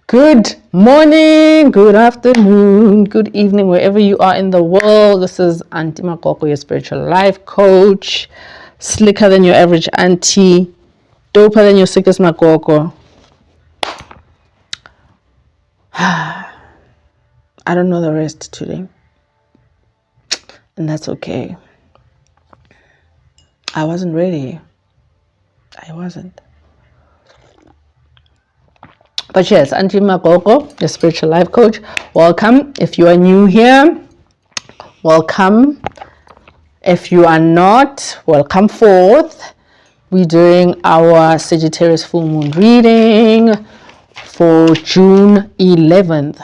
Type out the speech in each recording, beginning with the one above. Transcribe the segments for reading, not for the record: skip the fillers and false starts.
Good morning, good afternoon, good evening, wherever you are in the world. This is Aunty.MaGoGo, your spiritual life coach, slicker than your average auntie, doper than your sickest Magogo. I don't know the rest today, and that's okay. I wasn't ready. I wasn't. But yes, Aunty.MaGoGo, your spiritual life coach. Welcome. If you are new here, welcome. If you are not, welcome forth. We're doing our Sagittarius full moon reading for June 11th,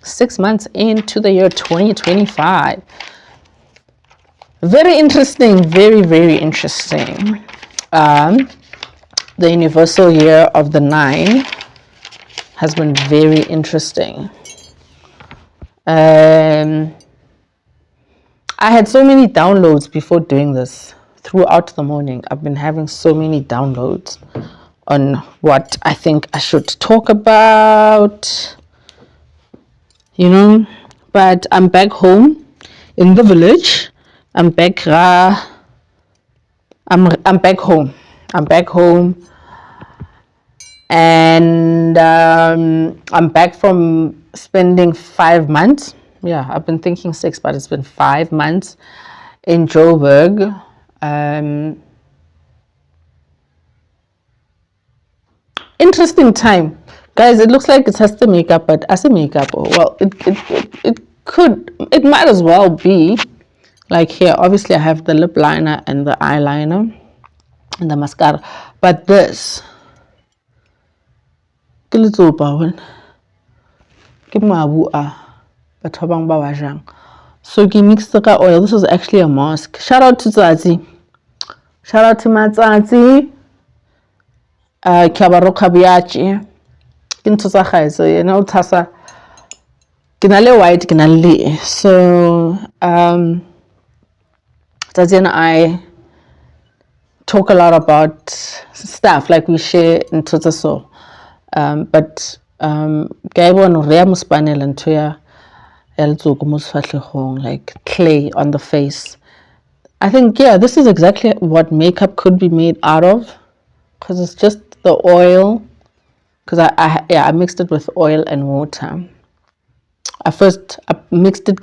6 months into the year 2025. Very interesting, very, very interesting. The universal year of the 9 has been very interesting. I had so many downloads before doing this. Throughout the morning, I've been having so many downloads on what I think I should talk about, but I'm back home in the village. I'm back home. I'm back home, and I'm back from spending 5 months. Yeah, I've been thinking 6, but it's been 5 months in Joburg. Interesting time, guys. It looks like it has the makeup, but as a makeup, well, it might as well be like here. Obviously, I have the lip liner and the eyeliner and the mascara, but this, so ki mix the oil. This is actually a mask. Shout out to Tati. Shout out to Matsati. Kabaroka biachi. Into Sahai. So Tasa. Kinale white, kinale. So Tati and I talk a lot about stuff like we share in Tutaso. But Gaibo no rea muspanel and toya like clay on the face. I think, yeah, this is exactly what makeup could be made out of, because it's just the oil. Because I mixed it with oil and water. I mixed it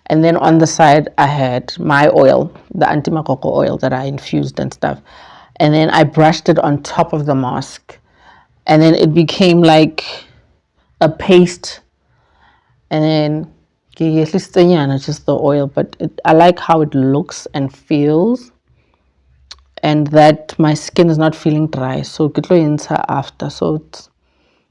and then on the side I had my oil, the Aunty.MaGoGo oil that I infused and stuff, and then I brushed it on top of the mask, and then it became like a paste. And then just the oil, but I like how it looks and feels, and that my skin is not feeling dry. So after, so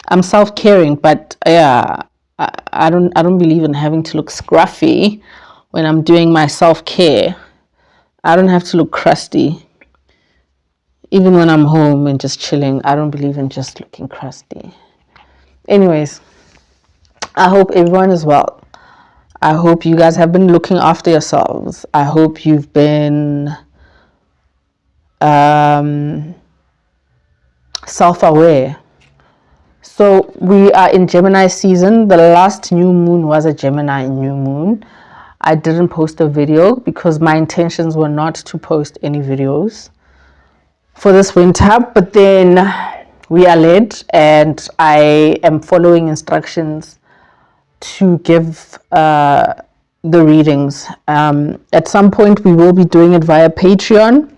I'm self-caring, but yeah, I don't believe in having to look scruffy when I'm doing my self-care. I don't have to look crusty. Even when I'm home and just chilling, I don't believe in just looking crusty. Anyways, I hope everyone is well. I hope you guys have been looking after yourselves. I hope you've been self-aware. So we are in Gemini season. The last new moon was a Gemini new moon. I didn't post a video because my intentions were not to post any videos for this winter, but then we are led, and I am following instructions to give the readings. At some point we will be doing it via Patreon,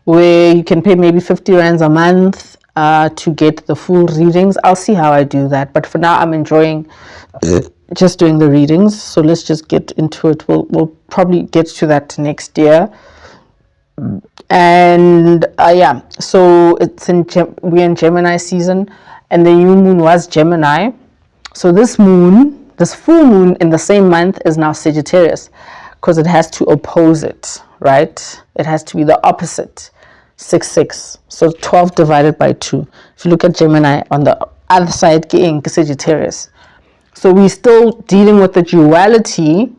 where you can pay maybe 50 rands a month to get the full readings. I'll see how I do that, but for now I'm enjoying just doing the readings. So let's just get into it. We'll probably get to that next year. And yeah, so we're in Gemini season, and the new moon was Gemini. So this full moon in the same month is now Sagittarius, because it has to oppose it, right? It has to be the opposite, 6-6. So 12 divided by 2. If you look at Gemini, on the other side, Sagittarius. So we're still dealing with the duality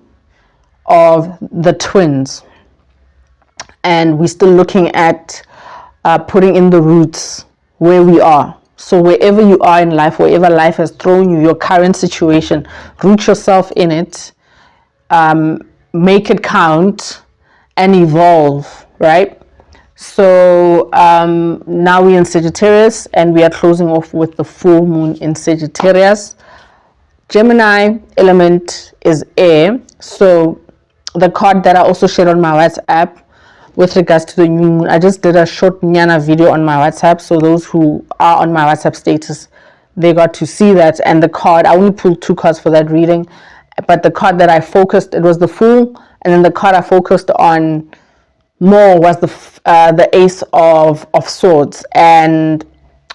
of the twins, and we're still looking at putting in the roots where we are. So wherever you are in life, wherever life has thrown you, your current situation, root yourself in it, make it count, and evolve, right? So now we're in Sagittarius, and we are closing off with the full moon in Sagittarius. Gemini element is air. So the card that I also shared on my WhatsApp with regards to the new moon, I just did a short nyana video on my WhatsApp. So those who are on my WhatsApp status, they got to see that. And the card, I only pulled 2 cards for that reading. But the card that I focused, it was the Fool. And then the card I focused on more was the Ace of Swords. And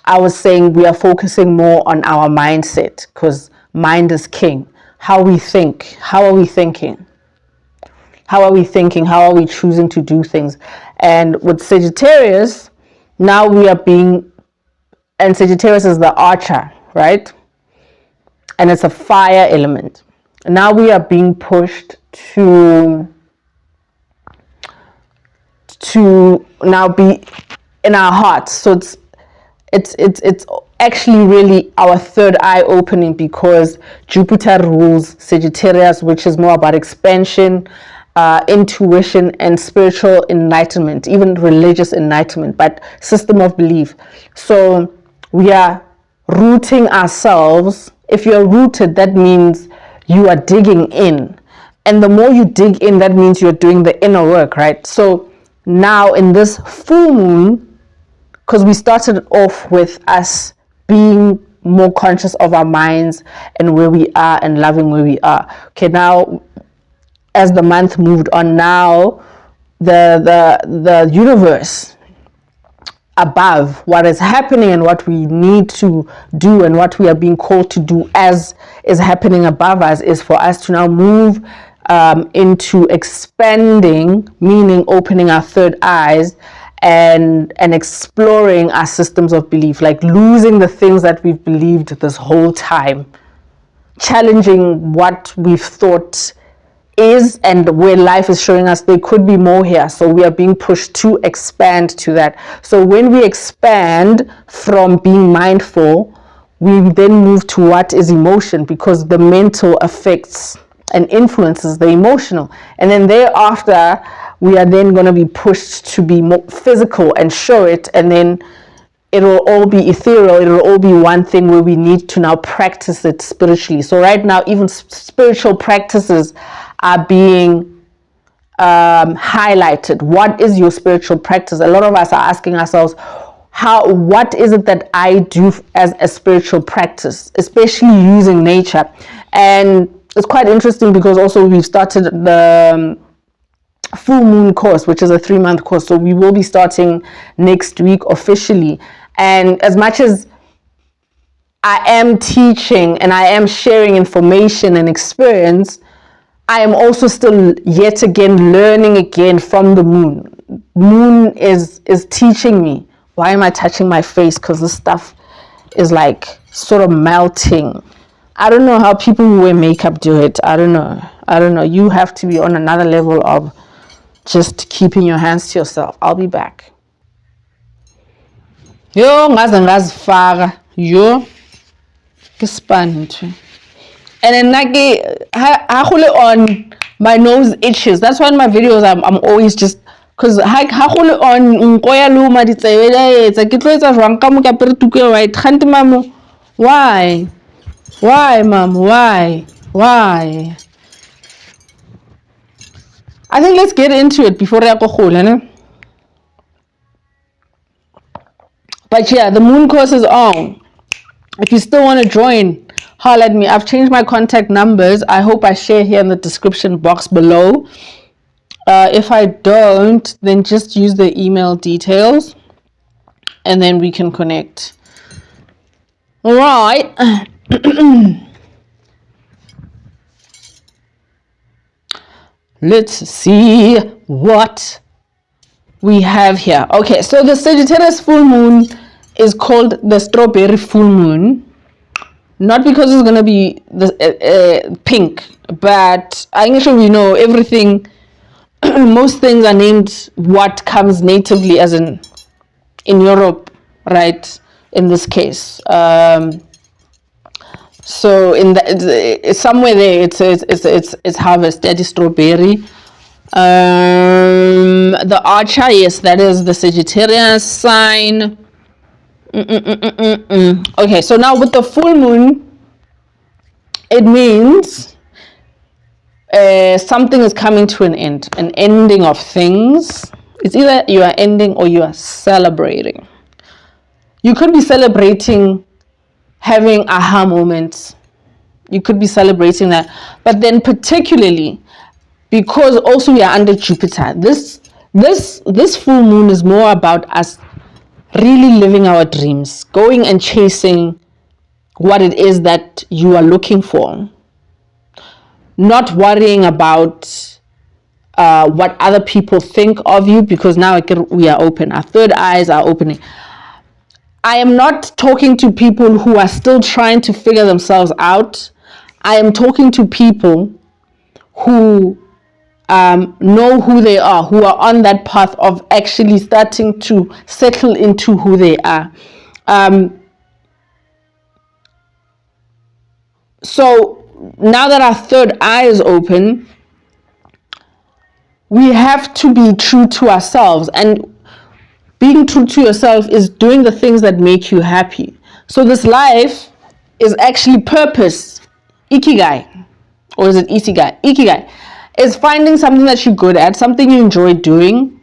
I was saying we are focusing more on our mindset, because mind is king. How we think. How are we thinking? How are we thinking? How are we choosing to do things? And with Sagittarius, now we are being, and Sagittarius is the archer, right? And it's a fire element. Now we are being pushed to now be in our hearts. So it's actually really our third eye opening, because Jupiter rules Sagittarius, which is more about expansion, intuition, and spiritual enlightenment, even religious enlightenment, but system of belief. So we are rooting ourselves. If you're rooted, that means you are digging in, and the more you dig in, that means you're doing the inner work, right? So now in this full moon, because we started off with us being more conscious of our minds and where we are and loving where we are. Okay, now as the month moved on, now the universe above, what is happening and what we need to do and what we are being called to do as is happening above us, is for us to now move into expanding, meaning opening our third eyes and exploring our systems of belief, like losing the things that we've believed this whole time, challenging what we've thought is, and where life is showing us there could be more here. So we are being pushed to expand to that. So when we expand from being mindful, we then move to what is emotion, because the mental affects and influences the emotional. And then thereafter, we are then going to be pushed to be more physical and show it, and then it'll all be ethereal. It'll all be one thing where we need to now practice it spiritually. So right now, even spiritual practices are being highlighted. What is your spiritual practice? A lot of us are asking ourselves, what is it that I do as a spiritual practice, especially using nature? And it's quite interesting, because also we've started the full moon course, which is a 3-month course. So we will be starting next week officially. And as much as I am teaching and I am sharing information and experience, I am also still yet again learning again from the moon. Moon is teaching me. Why am I touching my face? Because this stuff is like sort of melting. I don't know how people who wear makeup do it. I don't know. You have to be on another level of just keeping your hands to yourself. I'll be back. Yo, ngazifaka. Yo. Kispan. And then on my nose itches. That's why in my videos I'm always just, because on why mom, why I think let's get into it before I go. But yeah, the moon course is on. If you still want to join, holler at me. I've changed my contact numbers. I hope I share here in the description box below. If I don't, then just use the email details and then we can connect. All right. Let's see what we have here. Okay, so the Sagittarius full moon is called the strawberry full moon. Not because it's going to be the pink, but I'm sure we know everything. Most things are named what comes natively, as in Europe, right? in this case. So in it's somewhere there, it's harvest, daddy strawberry. The Archer, yes, that is the Sagittarius sign. Okay, so now with the full moon, it means something is coming to an end, an ending of things. It's either you are ending or you are celebrating. You could be celebrating having aha moments. You could be celebrating that. But then particularly, because also we are under Jupiter, this full moon is more about us really living our dreams, going and chasing what it is that you are looking for, not worrying about what other people think of you, because now we are open, our third eyes are opening. I am not talking to people who are still trying to figure themselves out. I am talking to people who know who they are, who are on that path of actually starting to settle into who they are. So now that our third eye is open, we have to be true to ourselves, and being true to yourself is doing the things that make you happy. So this life is actually purpose, ikigai, or is it isegai? Ikigai is finding something that you're good at, something you enjoy doing,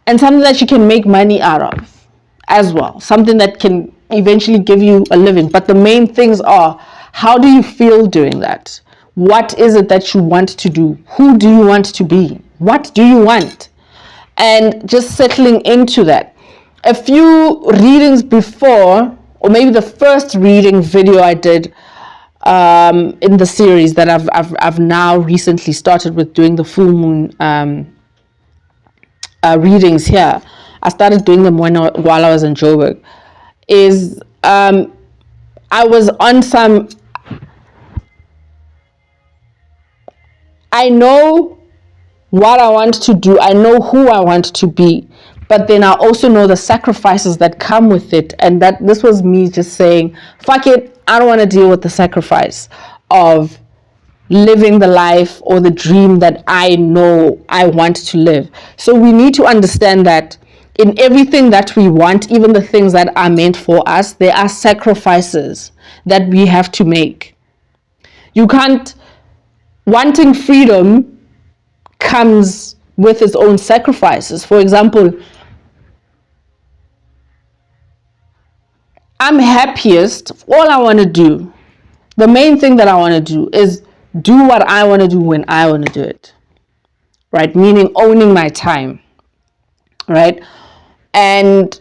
and something that you can make money out of as well, something that can eventually give you a living. But the main things are, how do you feel doing that? What is it that you want to do? Who do you want to be? What do you want? And just settling into that. A few readings before, or maybe the first reading video I did in the series that I've now recently started with doing the full moon readings here. I started doing them while I was in Joburg. Is I was on some. I know what I want to do. I know who I want to be, but then I also know the sacrifices that come with it. And that this was me just saying, fuck it, I don't want to deal with the sacrifice of living the life or the dream that I know I want to live. So we need to understand that in everything that we want, even the things that are meant for us, there are sacrifices that we have to make. You can't, wanting freedom comes with its own sacrifices. For example, I'm happiest, all I want to do, the main thing that I want to do is do what I want to do when I want to do it, right? Meaning owning my time, right? And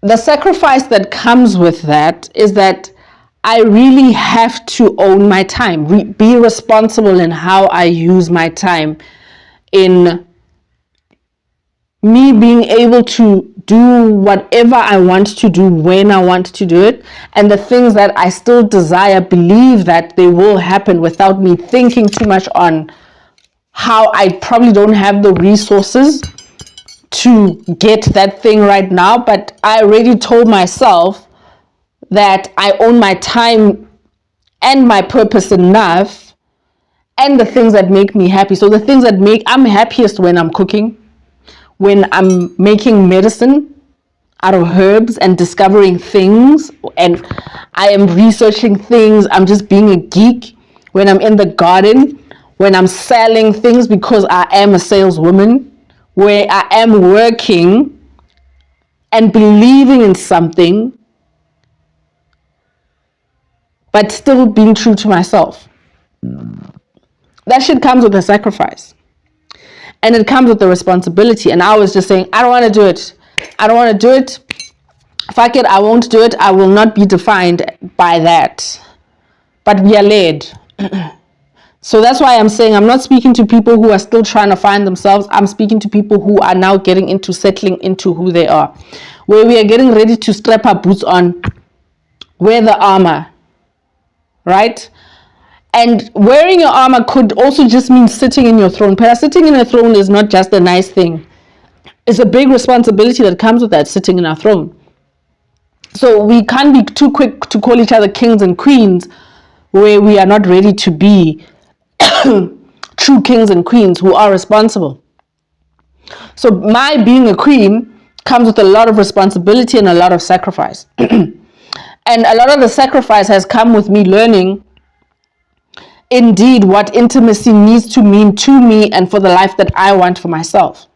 the sacrifice that comes with that is that I really have to own my time, be responsible in how I use my time, in me being able to do whatever I want to do when I want to do it, and the things that I still desire, believe that they will happen without me thinking too much on how I probably don't have the resources to get that thing right now, but I already told myself that I own my time and my purpose enough, and the things that make me happy. So the things that I'm happiest when I'm cooking, when I'm making medicine out of herbs and discovering things, and I am researching things, I'm just being a geek. When I'm in the garden, when I'm selling things because I am a saleswoman, where I am working and believing in something, but still being true to myself. That shit comes with a sacrifice. And it comes with the responsibility. And I was just saying, I don't want to do it. I don't want to do it. Fuck it, I won't do it. I will not be defined by that. But we are led. So that's why I'm saying I'm not speaking to people who are still trying to find themselves. I'm speaking to people who are now getting into settling into who they are. Where we are getting ready to strap our boots on, wear the armor. Right? And wearing your armor could also just mean sitting in your throne. But sitting in a throne is not just a nice thing. It's a big responsibility that comes with that, sitting in our throne. So we can't be too quick to call each other kings and queens where we are not ready to be true kings and queens who are responsible. So my being a queen comes with a lot of responsibility and a lot of sacrifice. And a lot of the sacrifice has come with me learning indeed what intimacy needs to mean to me and for the life that I want for myself.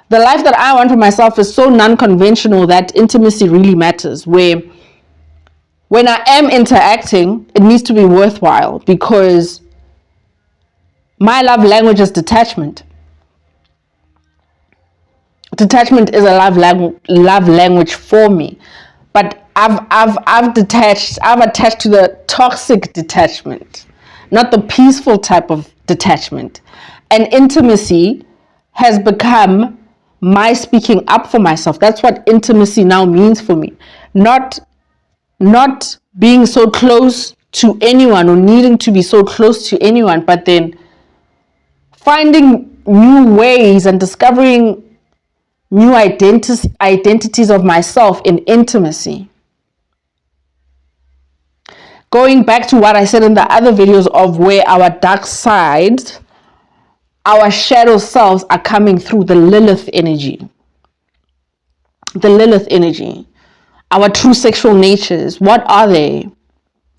The life that I want for myself is so non-conventional that intimacy really matters, where when I am interacting, it needs to be worthwhile, because my love language is detachment. Detachment is a love language for me, but I've attached to the toxic detachment, not the peaceful type of detachment. And intimacy has become my speaking up for myself. That's what intimacy now means for me. Not being so close to anyone or needing to be so close to anyone, but then finding new ways and discovering new identities of myself in intimacy. Going back to what I said in the other videos of where our dark sides, our shadow selves are coming through, the Lilith energy. The Lilith energy. Our true sexual natures. What are they?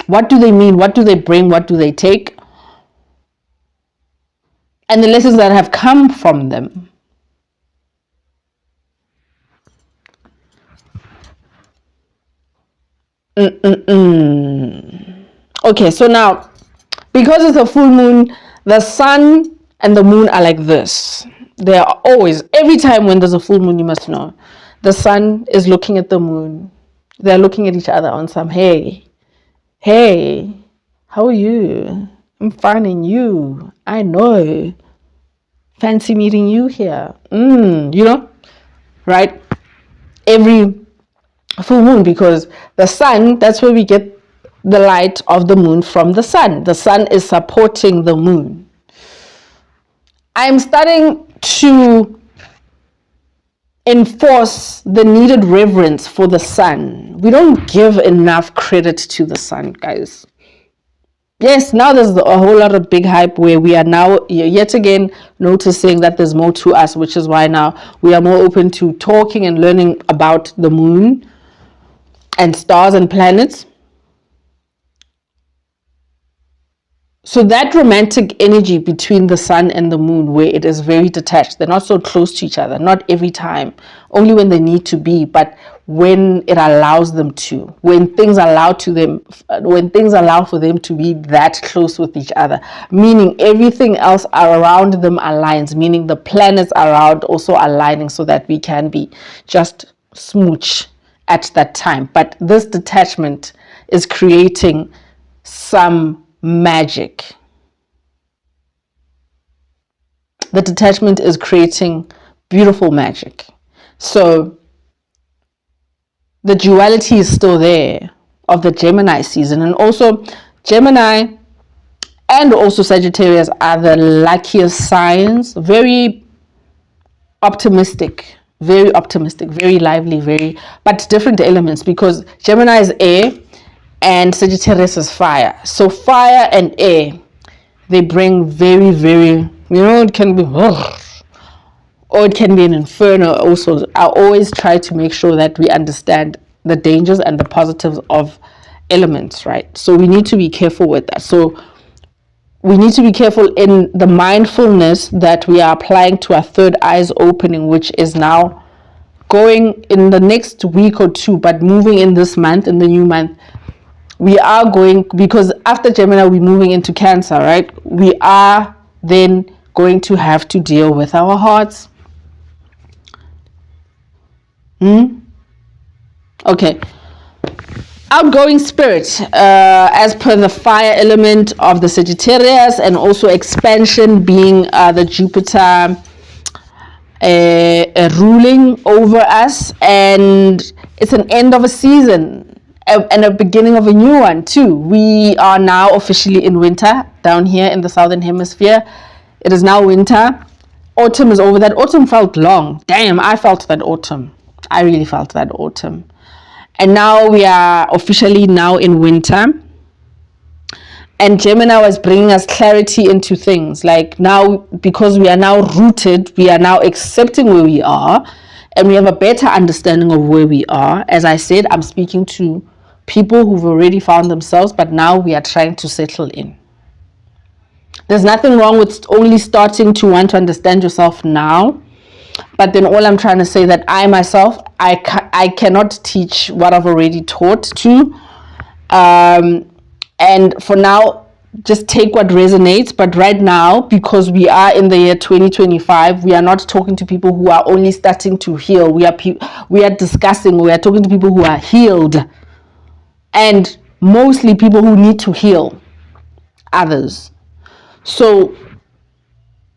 What do they mean? What do they bring? What do they take? And the lessons that have come from them. Okay, so now, because it's a full moon, the sun and the moon are like this. They are always, every time when there's a full moon, you must know, the sun is looking at the moon. They're looking at each other on some, hey, how are you? I'm fine, and you? I know. Fancy meeting you here. Right? Every full moon, because the sun, that's where we get the light of the moon from the sun. The sun is supporting the moon. I'm starting to enforce the needed reverence for the sun. We don't give enough credit to the sun, guys. Yes, now there's a whole lot of big hype where we are now yet again noticing that there's more to us, which is why now we are more open to talking and learning about the moon and stars and planets. So that romantic energy between the sun and the moon, where it is very detached, they're not so close to each other, not every time, only when they need to be, but when it allows them to, when things allow for them to be that close with each other, meaning everything else around them aligns, meaning the planets around also aligning, so that we can be just smooch at that time. But this detachment is creating some magic. The detachment is creating beautiful magic. So the duality is still there of the Gemini season, and also Gemini and also Sagittarius are the luckiest signs. Very optimistic, very lively, but different elements, because Gemini is air and Sagittarius is fire. So fire and air, they bring very, it can be, or it can be an inferno also. I always try to make sure that we understand the dangers and the positives of elements, right? So we need to be careful with that. So we need to be careful in the mindfulness that we are applying to our third eyes opening, which is now going in the next week or two, but moving in this month, in the new month. We are going, because after Gemini, we're moving into Cancer, right? We are then going to have to deal with our hearts. Okay. Outgoing spirit, as per the fire element of the Sagittarius, and also expansion being the Jupiter ruling over us, and it's an end of a season and a beginning of a new one too. We are now officially in winter down here in the southern hemisphere. It is now winter. Autumn is over. That autumn felt long. Damn, I felt that autumn. I really felt that autumn. And now we are officially now in winter. And Gemini was bringing us clarity into things. Like now, because we are now rooted, we are now accepting where we are, and we have a better understanding of where we are. As I said, I'm speaking to people who've already found themselves, but now we are trying to settle in. There's nothing wrong with only starting to want to understand yourself now. But then all I'm trying to say that I myself, I cannot teach what I've already taught to. And for now, just take what resonates. But right now, because we are in the year 2025, we are not talking to people who are only starting to heal. We are discussing, we are talking to people who are healed. And mostly people who need to heal others. So,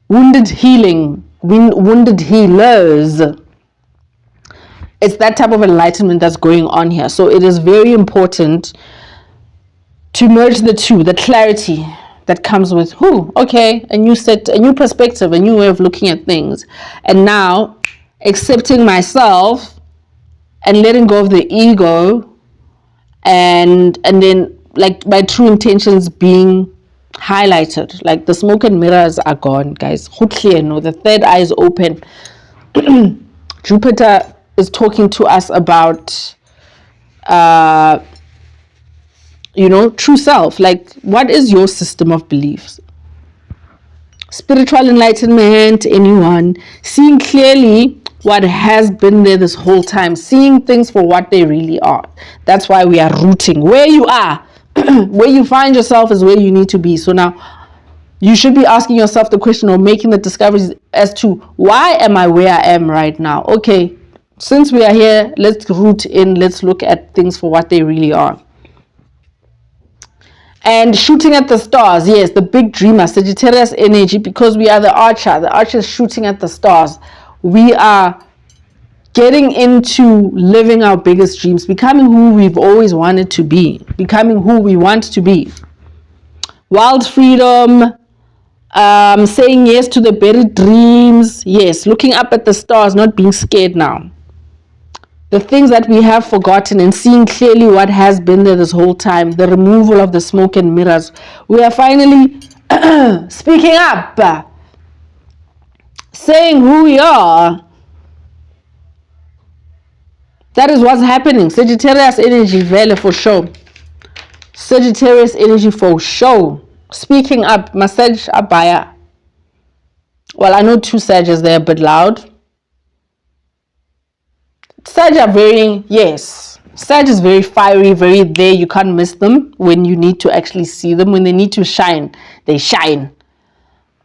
wounded healing, wounded healers. It's that type of enlightenment that's going on here. So it is very important to merge the two, the clarity that comes with a new set, a new perspective, a new way of looking at things. And now accepting myself and letting go of the ego, and then like my true intentions being highlighted. Like the smoke and mirrors are gone, guys. The third eye is open. Jupiter is talking to us about true self. Like, what is your system of beliefs? Spiritual enlightenment, anyone, seeing clearly what has been there this whole time, seeing things for what they really are. That's why we are rooting. Where you are, where you find yourself is where you need to be. So now you should be asking yourself the question, or making the discoveries as to, why am I where I am right now? Okay, since we are here, let's root in, let's look at things for what they really are. And shooting at the stars, yes, the big dreamer, Sagittarius energy, because we are the archer is shooting at the stars. We are getting into living our biggest dreams, becoming who we've always wanted to be, becoming who we want to be. Wild freedom, saying yes to the buried dreams, yes, looking up at the stars, not being scared now. The things that we have forgotten, and seeing clearly what has been there this whole time, the removal of the smoke and mirrors. We are finally speaking up, saying who we are. That is what's happening. Sagittarius energy, vele for sure. Sagittarius energy for sure. Speaking up, Masaj Abaya. Well, I know two Sages, they're a bit loud. Sag are very, yes, Sag is very fiery, very there. You can't miss them when you need to actually see them. When they need to shine, they shine.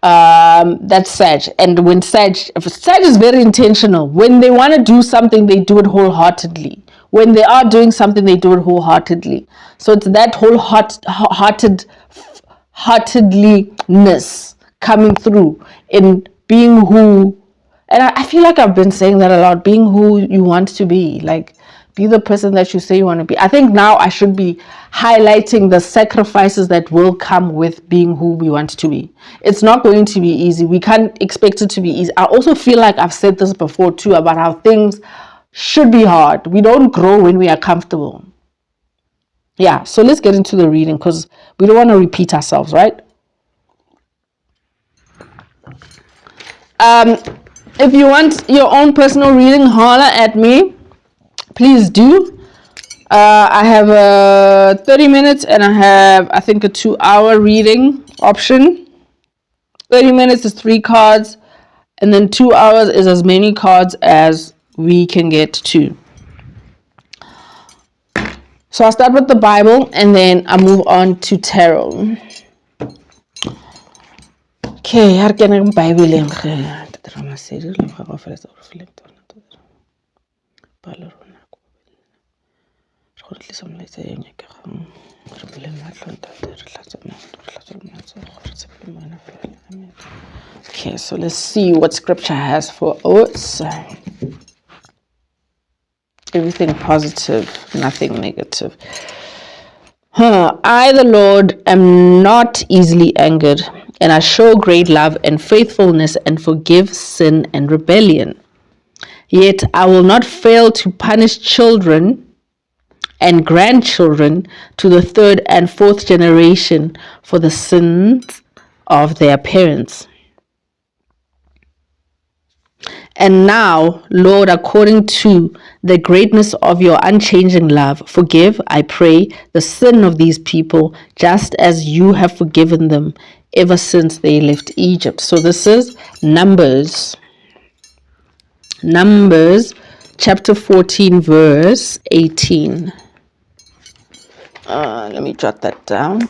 That's Sag. And when Sag is very intentional. When they want to do something, they do it wholeheartedly. When they are doing something, they do it wholeheartedly. So it's that heartedliness coming through in being who. And I feel like I've been saying that a lot, being who you want to be, like be the person that you say you want to be. I think now I should be highlighting the sacrifices that will come with being who we want to be. It's not going to be easy. We can't expect it to be easy. I also feel like I've said this before too, about how things should be hard. We don't grow when we are comfortable. Yeah, so let's get into the reading, because we don't want to repeat ourselves, right? If you want your own personal reading, holler at me. Please do. I have a 30 minutes and I have, I think, a 2-hour reading option. 30 minutes is 3 cards, and then 2 hours is as many cards as we can get to. So I'll start with the Bible and then I'll move on to tarot. Okay, how can I Bible? Okay, so let's see what scripture has for us. Everything positive, nothing negative. I, the Lord, am not easily angered, and I show great love and faithfulness and forgive sin and rebellion. Yet I will not fail to punish children and grandchildren to the third and fourth generation for the sins of their parents. And now, Lord, according to the greatness of your unchanging love, forgive, I pray, the sin of these people, just as you have forgiven them ever since they left Egypt. So this is Numbers chapter 14, verse 18. Let me jot that down.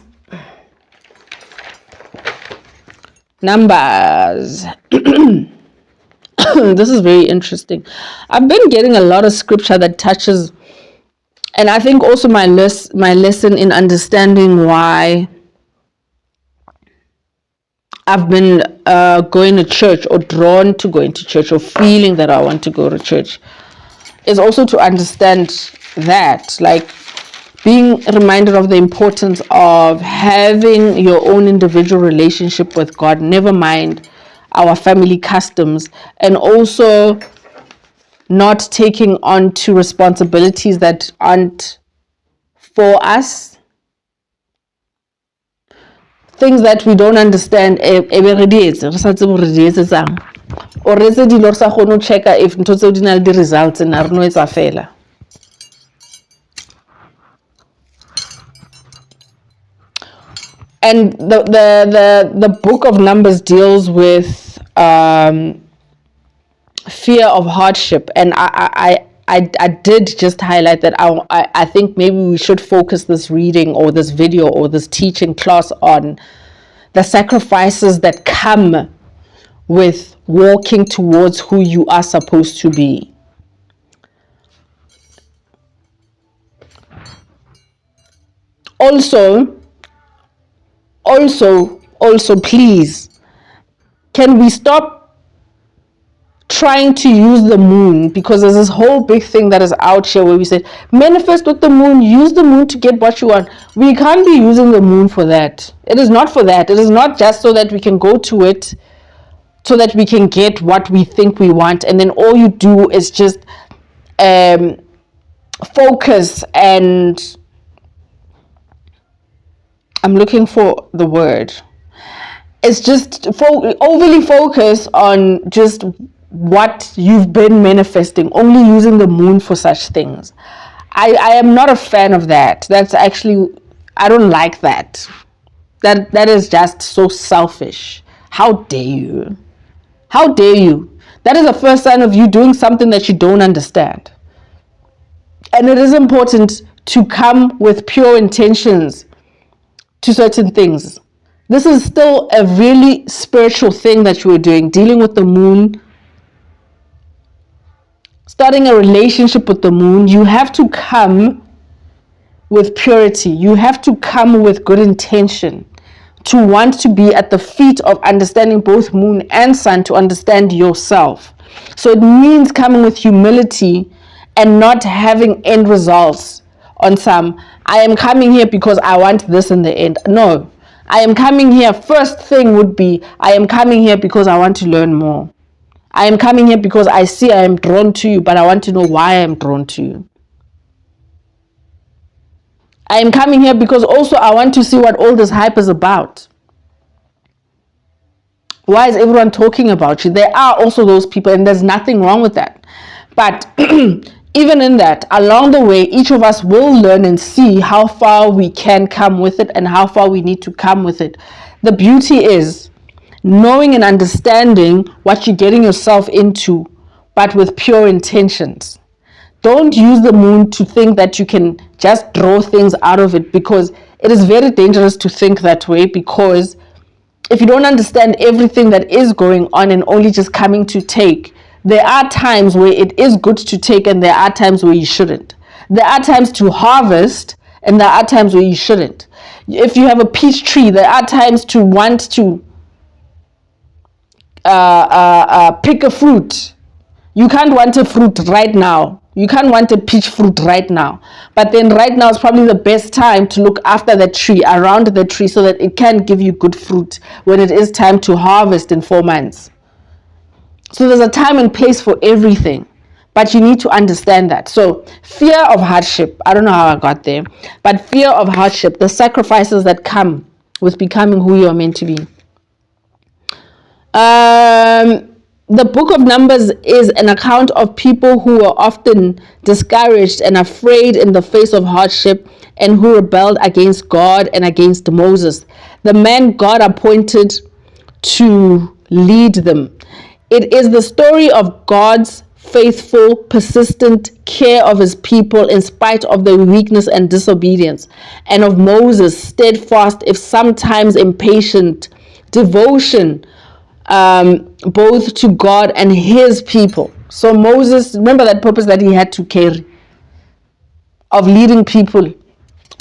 Numbers. This is very interesting. I've been getting a lot of scripture that touches, and I think also my lesson in understanding why I've been going to church, or drawn to going to church, or feeling that I want to go to church, is also to understand that, like, being reminded of the importance of having your own individual relationship with God, never mind our family customs, and also not taking on to responsibilities that aren't for us, things that we don't understand. Or re tse dilo re sa kgone ho checka if ntho tseo di na le di-results and re no etsa fela. And the book of Numbers deals with fear of hardship, and I did just highlight that I think maybe we should focus this reading or this video or this teaching class on the sacrifices that come with walking towards who you are supposed to be. Also, please, can we stop trying to use the moon? Because there's this whole big thing that is out here where we say, manifest with the moon, use the moon to get what you want. We can't be using the moon for that. It is not for that. It is not just so that we can go to it, so that we can get what we think we want, and then all you do is just focus and I'm looking for the word. It's just overly focus on just what you've been manifesting, only using the moon for such things. I am not a fan of that. That's actually, I don't like that. That is just so selfish. How dare you? How dare you? That is the first sign of you doing something that you don't understand. And it is important to come with pure intentions to certain things. This is still a really spiritual thing that you are doing, dealing with the moon, starting a relationship with the moon. You have to come with purity. You have to come with good intention, to want to be at the feet of understanding both moon and sun, to understand yourself. So it means coming with humility and not having end results on some, I am coming here because I want this in the end. No, I am coming here. First thing would be, I am coming here because I want to learn more. I am coming here because I see I am drawn to you, but I want to know why I am drawn to you. I am coming here because also I want to see what all this hype is about. Why is everyone talking about you? There are also those people, and there's nothing wrong with that. But even in that, along the way, each of us will learn and see how far we can come with it and how far we need to come with it. The beauty is knowing and understanding what you're getting yourself into, but with pure intentions. Don't use the moon to think that you can just draw things out of it, because it is very dangerous to think that way, because if you don't understand everything that is going on and only just coming to take, there are times where it is good to take and there are times where you shouldn't. There are times to harvest and there are times where you shouldn't. If you have a peach tree, there are times to want to pick a fruit. You can't want a fruit right now. You can't want a peach fruit right now. But then right now is probably the best time to look after the tree, around the tree, so that it can give you good fruit when it is time to harvest in 4 months. So there's a time and place for everything. But you need to understand that. So fear of hardship, I don't know how I got there, but fear of hardship, the sacrifices that come with becoming who you are meant to be. The book of Numbers is an account of people who were often discouraged and afraid in the face of hardship and who rebelled against God and against Moses, the man God appointed to lead them. It is the story of God's faithful, persistent care of his people in spite of their weakness and disobedience, and of Moses' steadfast, if sometimes impatient, devotion both to God and his people. So Moses, remember that purpose that he had to carry of leading people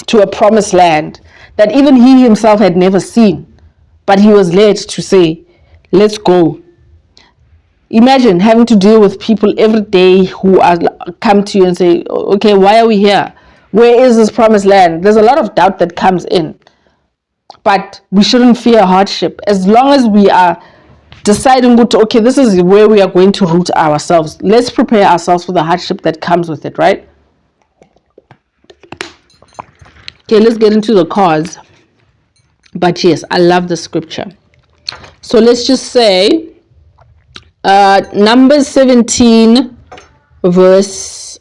to a promised land that even he himself had never seen, but he was led to say, let's go. Imagine having to deal with people every day who are come to you and say, okay, why are we here? Where is this promised land? There's a lot of doubt that comes in, but we shouldn't fear hardship as long as we are deciding, okay, this is where we are going to root ourselves. Let's prepare ourselves for the hardship that comes with it, right? Okay, let's get into the cause. But yes, I love the scripture. So let's just say Numbers 14 verse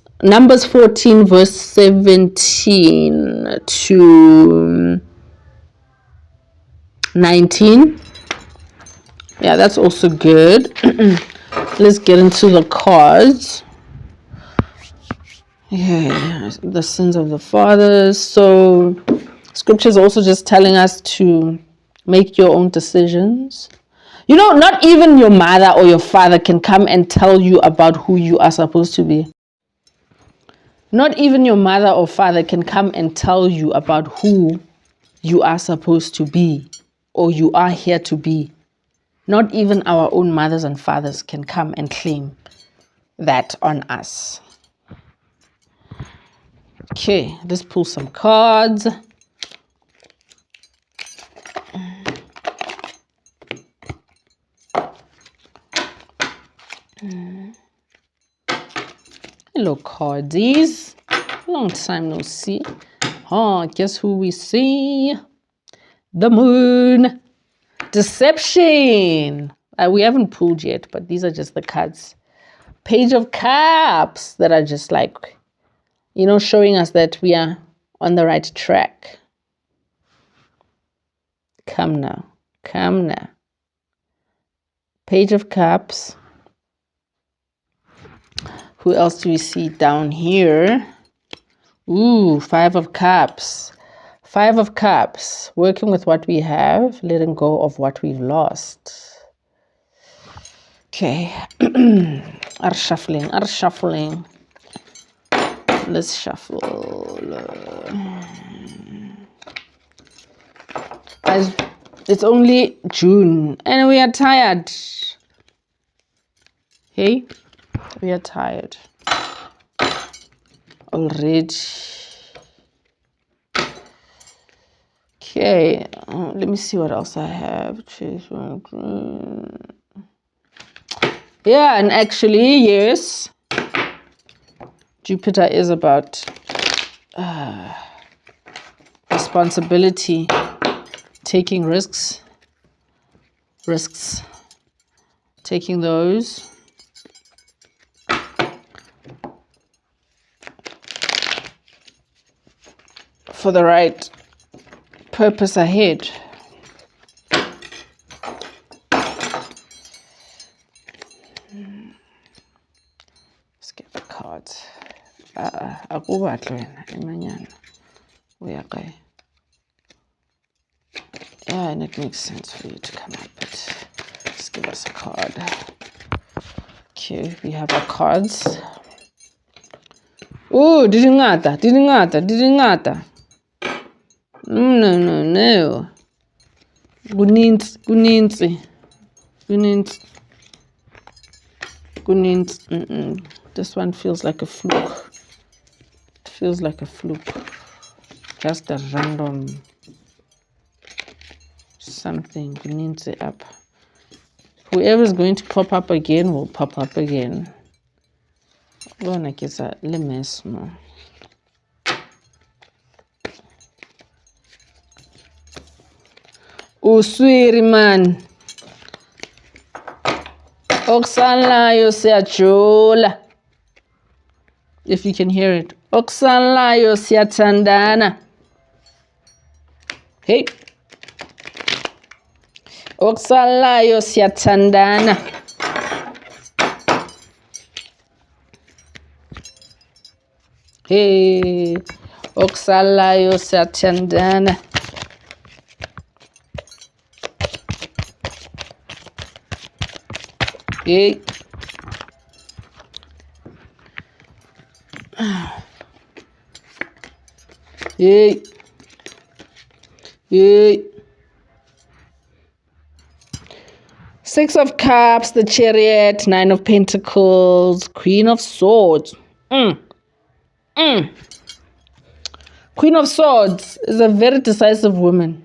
17 to 19. Yeah, that's also good. Let's get into the cause. Yeah, the sins of the fathers. So scripture is also just telling us to make your own decisions. You know, not even your mother or your father can come and tell you about who you are supposed to be. Not even your mother or father can come and tell you about who you are supposed to be or you are here to be. Not even our own mothers and fathers can come and claim that on us. Okay, let's pull some cards. Hello, cardies. Long time no see. Oh, guess who we see? The moon. Deception. We haven't pulled yet, but these are just the cards. Page of Cups that are just like, showing us that we are on the right track. Come now. Come now. Page of Cups. Who else do we see down here? Ooh, Five of Cups. Five of Cups. Working with what we have, letting go of what we've lost. Okay. Are shuffling. Let's shuffle. As it's only June and we are tired. Hey, we are tired already. Okay, let me see what else I have. Yeah, and actually, yes, Jupiter is about responsibility, taking risks, taking those. For the right purpose ahead. Let's get the cards. Yeah, and it makes sense for you to come up, but just give us a card. Okay, we have our cards. Oh, didingata. No. Kuninzi. This one feels like a fluke. It feels like a fluke. Just a random something. Kuninzi up. Whoever is going to pop up again will pop up again. Bona ke sa le mesmo. Uswiri man. Okusalayo siyajula. If you can hear it. Okusalayo siyathandana. Hey. Okusalayo siyathandana. Hey. Okusalayo siyathandana. Hey. Hey. Hey. Six of Cups, the Chariot, Nine of Pentacles, Queen of Swords. Queen of Swords is a very decisive woman.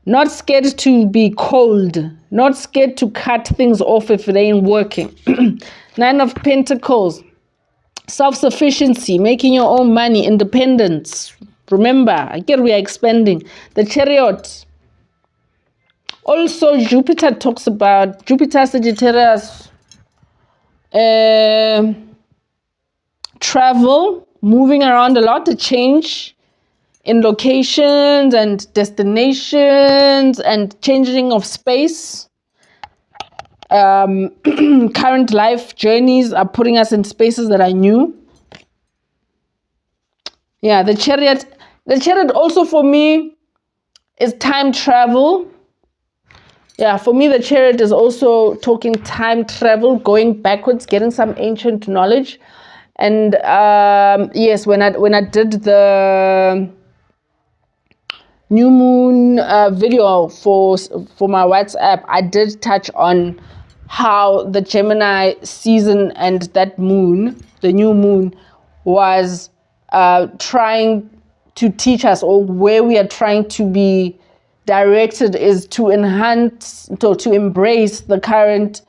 Not scared to be cold. Not scared to cut things off if it ain't working. Nine of Pentacles. Self-sufficiency, making your own money, independence. Remember, again, we are expanding. The Chariot. Also, Jupiter talks about Jupiter, Sagittarius, travel, moving around a lot, a change in locations and destinations and changing of space. Current life journeys are putting us in spaces that are new. Yeah, the Chariot also for me is time travel. Yeah, for me, the Chariot is also talking time travel, going backwards, getting some ancient knowledge. And yes, when I did the new moon video for my WhatsApp, I did touch on how the Gemini season and that moon, the new moon, was trying to teach us, or where we are trying to be directed is to enhance, to embrace the current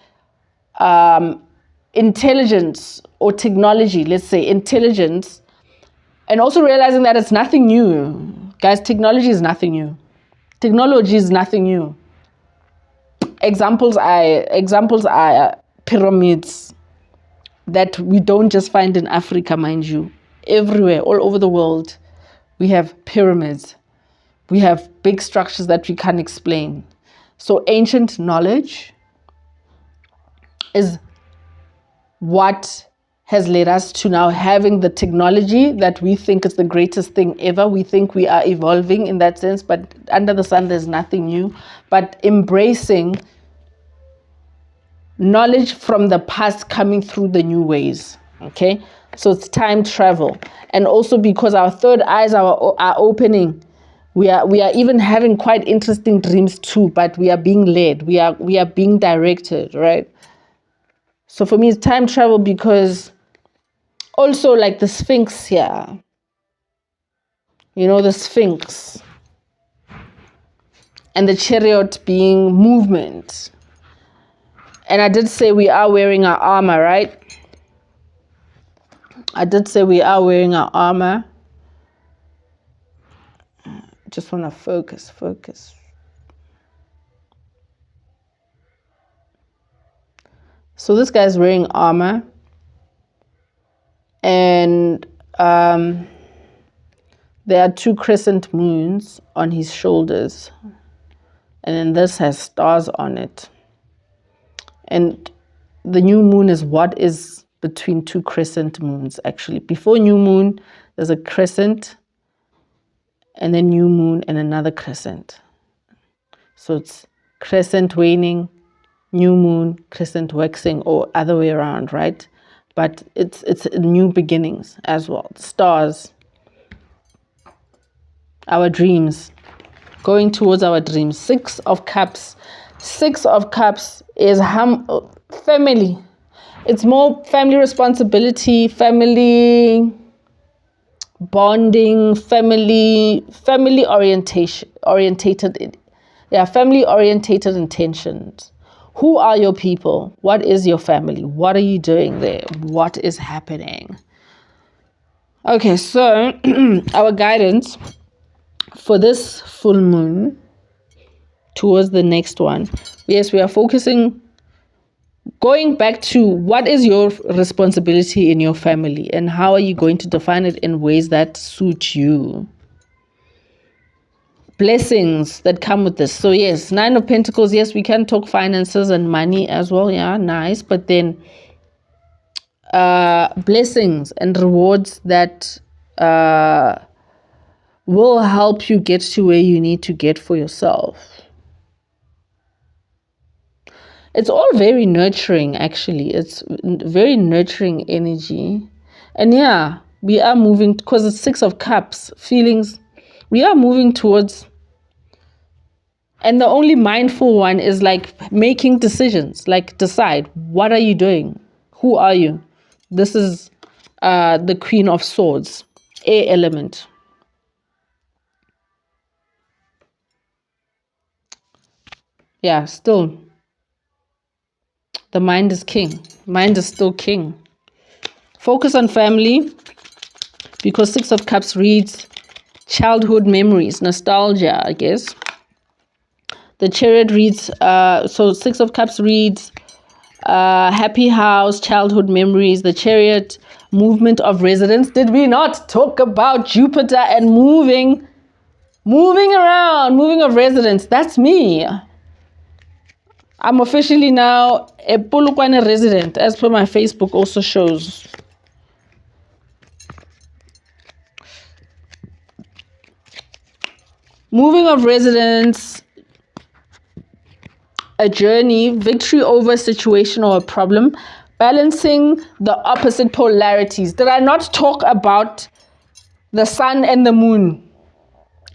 intelligence or technology, let's say intelligence, and also realizing that it's nothing new. Guys, technology is nothing new. Technology is nothing new. Examples are pyramids that we don't just find in Africa, mind you. Everywhere, all over the world, we have pyramids. We have big structures that we can't explain. So ancient knowledge is what has led us to now having the technology that we think is the greatest thing ever. We think we are evolving in that sense, but under the sun, there's nothing new. But embracing knowledge from the past coming through the new ways. Okay, so it's time travel. And also because our third eyes are opening, we are even having quite interesting dreams too, but we are being led. We are being directed, right? So for me, it's time travel because also like the Sphinx here, you know, the Sphinx and the Chariot being movement. And I did say we are wearing our armor, right? I did say we are wearing our armor. Just want to focus. So this guy's wearing armor. And there are two crescent moons on his shoulders. And then this has stars on it. And the new moon is what is between two crescent moons, actually. Before new moon, there's a crescent, and then new moon and another crescent. So it's crescent waning, new moon, crescent waxing, or other way around, right? But it's new beginnings as well. Stars, our dreams, going towards our dreams. Six of Cups. Six of Cups is family. It's more family responsibility, family bonding, family oriented intentions. Who are your people? What is your family? What are you doing there? What is happening? Okay, so our guidance for this full moon towards the next one. Yes, we are focusing, going back to what is your responsibility in your family and how are you going to define it in ways that suit you. Blessings that come with this. So yes, Nine of Pentacles. Yes, we can talk finances and money as well. Yeah, nice. But then blessings and rewards that will help you get to where you need to get for yourself. It's all very nurturing, actually. It's very nurturing energy. And yeah, we are moving, because it's Six of Cups, feelings, we are moving towards, and the only mindful one is like making decisions, like decide, what are you doing? Who are you? This is the Queen of Swords, air element. Yeah, still, the mind is king. Mind is still king. Focus on family, because Six of Cups reads childhood memories, nostalgia, I guess. The Chariot reads, so Six of Cups reads happy house, childhood memories. The Chariot, movement of residence. Did we not talk about Jupiter and moving around, moving of residence? That's me. I'm officially now a Polokwane resident, as per my Facebook also shows. Moving of residence, a journey, victory over a situation or a problem, balancing the opposite polarities. Did I not talk about the sun and the moon?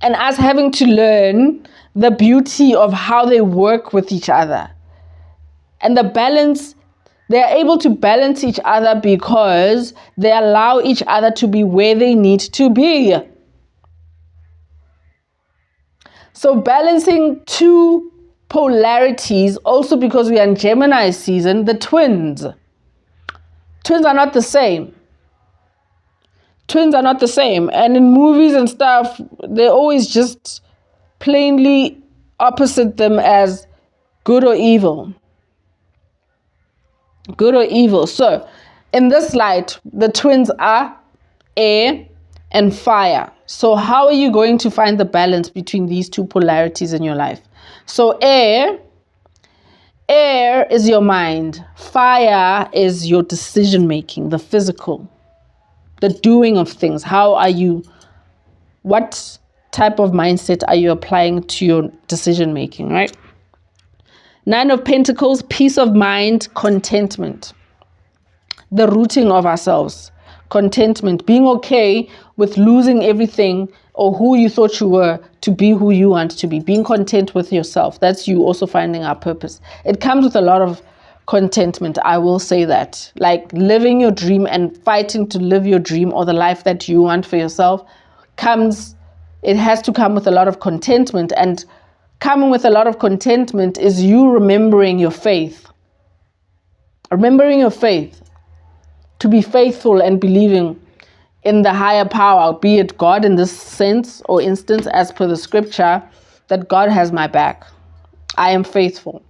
And us having to learn the beauty of how they work with each other. And the balance, they are able to balance each other because they allow each other to be where they need to be. So balancing two polarities, also because we are in Gemini season, the twins. Twins are not the same. Twins are not the same. And in movies and stuff, they always just plainly opposite them as good or evil. Good or evil. So in this light, the twins are air and fire. So how are you going to find the balance between these two polarities in your life? So air is your mind. Fire is your decision making, the physical, the doing of things. How are you, what type of mindset are you applying to your decision making, right? Nine of Pentacles, peace of mind, contentment. The rooting of ourselves, contentment, being okay with losing everything or who you thought you were to be who you want to be, being content with yourself. That's you also finding our purpose. It comes with a lot of contentment, I will say that. Like living your dream and fighting to live your dream or the life that you want for yourself it has to come with a lot of contentment. And coming with a lot of contentment is you remembering your faith. Remembering your faith. To be faithful and believing in the higher power, be it God in this sense or instance, as per the scripture, that God has my back. I am faithful.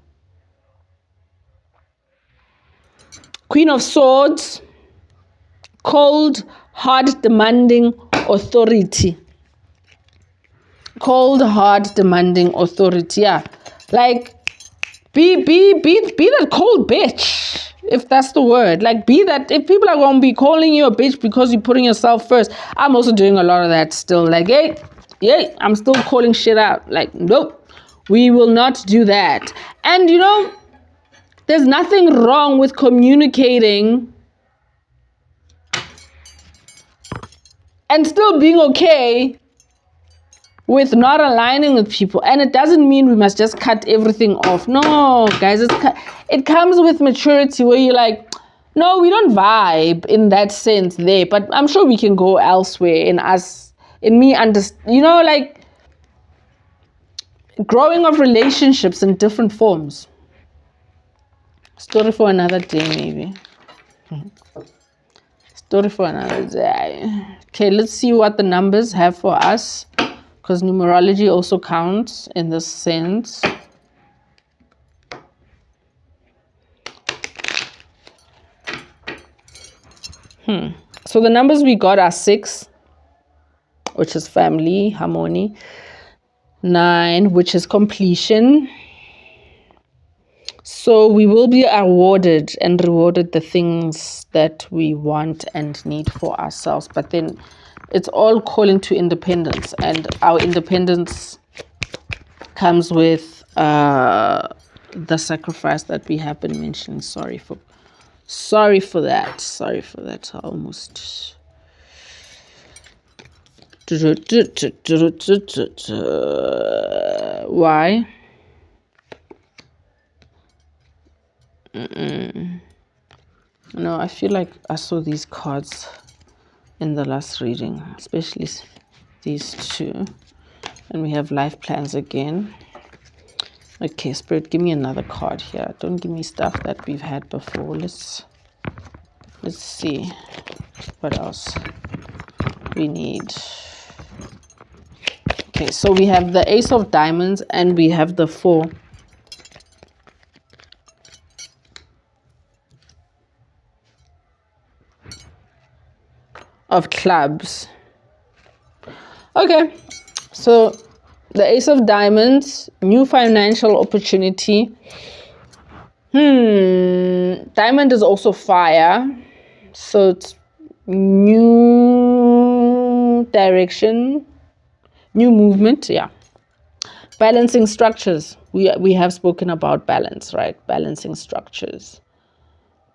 Queen of Swords, cold, hard, demanding authority. Cold, hard, demanding authority. Yeah, like be that cold bitch. If that's the word, like be that. If people are going to be calling you a bitch because you're putting yourself first, I'm also doing a lot of that still. Like, hey, I'm still calling shit out. Like, nope, we will not do that. And you know, there's nothing wrong with communicating and still being okay with not aligning with people. And it doesn't mean we must just cut everything off. No, guys, it comes with maturity where you're like, no, we don't vibe in that sense there, but I'm sure we can go elsewhere in me, you know, like growing of relationships in different forms. Story for another day, maybe. Story for another day. Okay, let's see what the numbers have for us, because numerology also counts in this sense. So the numbers we got are 6, which is family, harmony. 9, which is completion. So we will be awarded and rewarded the things that we want and need for ourselves. But then it's all calling to independence. And our independence comes with the sacrifice that we have been mentioning. Sorry for that. Almost. Why? No, I feel like I saw these cards in the last reading, especially these two. And we have life plans again. Okay, Spirit, give me another card here. Don't give me stuff that we've had before. Let's see what else we need. Okay, so we have the Ace of Diamonds and we have the 4 of Clubs. Okay, so the Ace of Diamonds, new financial opportunity. Diamond is also fire, so it's new direction, new movement. Yeah, balancing structures. We have spoken about balance, right? Balancing structures.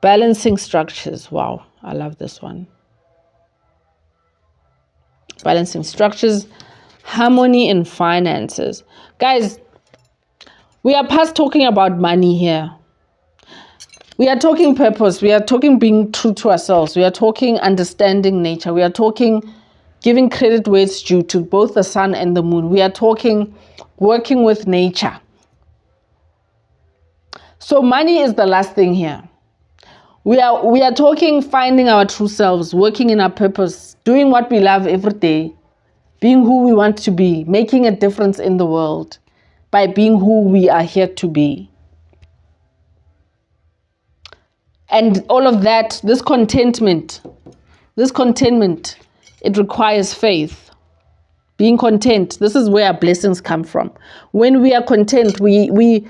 Wow, I love this one. Balancing structures, harmony in finances. Guys, we are past talking about money here. We are talking purpose. We are talking being true to ourselves. We are talking understanding nature. We are talking giving credit where it's due to both the sun and the moon. We are talking working with nature. So money is the last thing here. We are talking finding our true selves, working in our purpose, doing what we love every day, being who we want to be, making a difference in the world by being who we are here to be. And all of that, this contentment, it requires faith. Being content, this is where our blessings come from. When we are content, we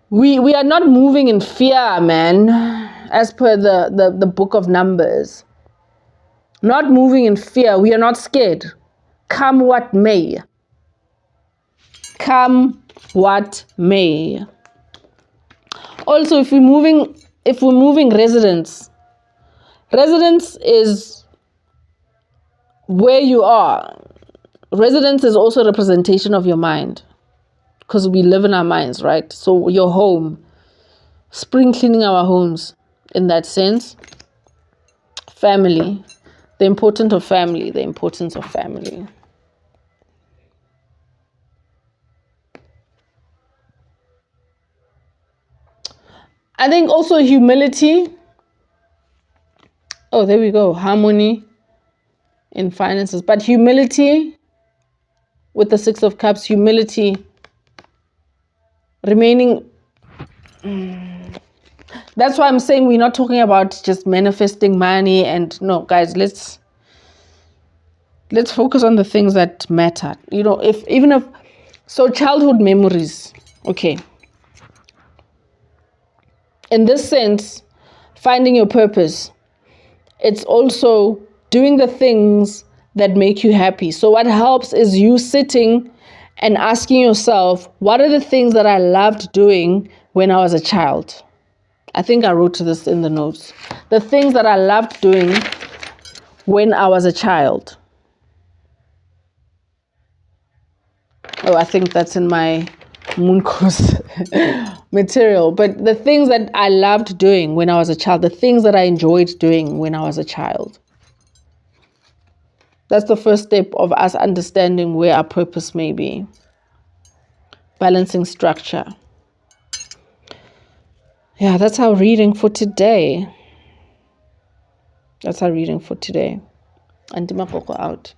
are not moving in fear, man. As per the book of Numbers. Not moving in fear. We are not scared. Come what may. Come what may. Also, if we're moving residence is where you are. Residence is also a representation of your mind, because we live in our minds, right? So your home, spring cleaning our homes in that sense. Family, the importance of family. I think also humility. Oh, there we go. Harmony in finances. But humility with the 6 of Cups, humility, remaining. That's why I'm saying we're not talking about just manifesting money. And no, guys, let's focus on the things that matter. You know, so childhood memories. Okay. In this sense, finding your purpose, it's also doing the things that make you happy. So what helps is you sitting and asking yourself, what are the things that I loved doing when I was a child? I think I wrote this in the notes. The things that I loved doing when I was a child. Oh, I think that's in my moon course material. But the things that I loved doing when I was a child, the things that I enjoyed doing when I was a child. That's the first step of us understanding where our purpose may be. Balancing structure. Yeah, that's our reading for today. That's our reading for today. Aunty.MaGoGo out.